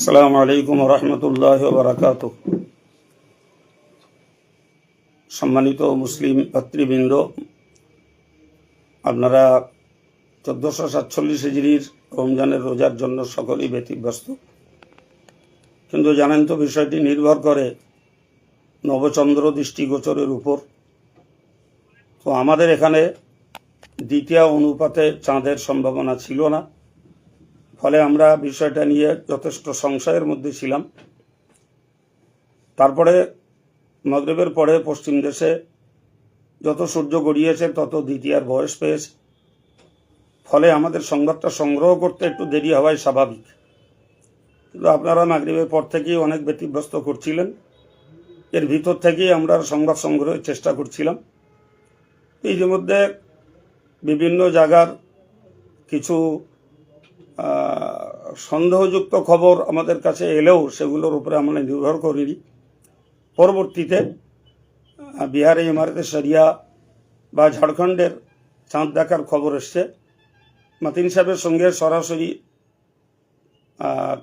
আসসালামু আলাইকুম রহমতুল্লাহ বারাকাতুহ। সম্মানিত মুসলিম ভাতৃবৃন্দ, আপনারা 1447 হিজরির রমজানের রোজার জন্য সকলেই ব্যতিব্যস্ত, কিন্তু জানেন তো বিষয়টি নির্ভর করে নবচন্দ্র দৃষ্টিগোচরের উপর। তো আমাদের এখানে দ্বিতীয় অনুপাতে চাঁদের সম্ভাবনা ছিল না, ফলে আমরা বিষয়টা নিয়ে যথেষ্ট সংশয়ের মধ্যে ছিলাম। তারপরে মাগরিবের পরে পশ্চিম দেশে যত সূর্য গড়িয়েছে তত দ্বিতীয়ার বয়স পেয়েছে, ফলে আমাদের সংবাদটা সংগ্রহ করতে একটু দেরি হওয়াই স্বাভাবিক। কিন্তু আপনারা মাগরিবের পর থেকেই অনেক ব্যতিব্যস্ত করছিলেন, এর ভিতর থেকেই আমরা সংবাদ সংগ্রহের চেষ্টা করছিলাম। এই যে মধ্যে বিভিন্ন জায়গার কিছু সন্দেহযুক্ত খবর আমাদের কাছে এলেও সেগুলোর উপরে আমরা নির্ভর করিনি। পরবর্তীতে বিহারে ইমারতে শরিয়া বা ঝাড়খণ্ডের চাঁদ দেখার খবর এসছে। মাতিন সাহেবের সঙ্গে সরাসরি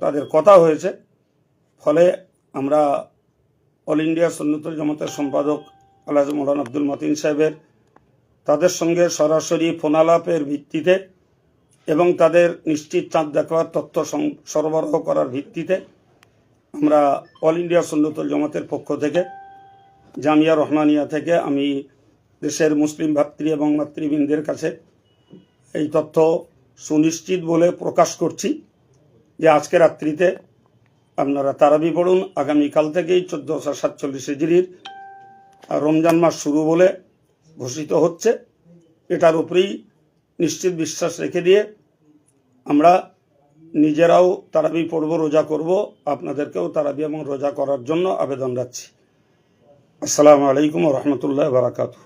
তাদের কথা হয়েছে, ফলে আমরা অল ইন্ডিয়া সুন্নতুল জামাতের সম্পাদক আলহাজ মৌলানা আব্দুল মতিন সাহেবের তাদের সঙ্গে সরাসরি ফোনালাপের ভিত্তিতে এবং তাদের নিশ্চিত চাঁদ দেখার তথ্য সরবরাহ করার ভিত্তিতে আমরা অল ইন্ডিয়া সুন্নতুল জামাতের পক্ষ থেকে জামিয়া রহমানিয়া থেকে আমি দেশের মুসলিম ভাতৃ এবং মাতৃবৃন্দের কাছে এই তথ্য সুনিশ্চিত বলে প্রকাশ করছি যে আজকে রাত্রিতে আপনারা তারাবি পড়ুন। আগামীকাল থেকেই 1447 হিজরির রমজান মাস শুরু বলে ঘোষিত হচ্ছে। এটার উপরেই নিশ্চিত বিশ্বাস রেখে দিয়ে আমরা নিজেরাও তারাবি পড়ব, রোজা করব, আপনাদেরকেও তারাবি এবং রোজা করার জন্য আবেদন রাখছি। আসসালামু আলাইকুম ওয়া রাহমাতুল্লাহি ওয়া বারাকাতুহু।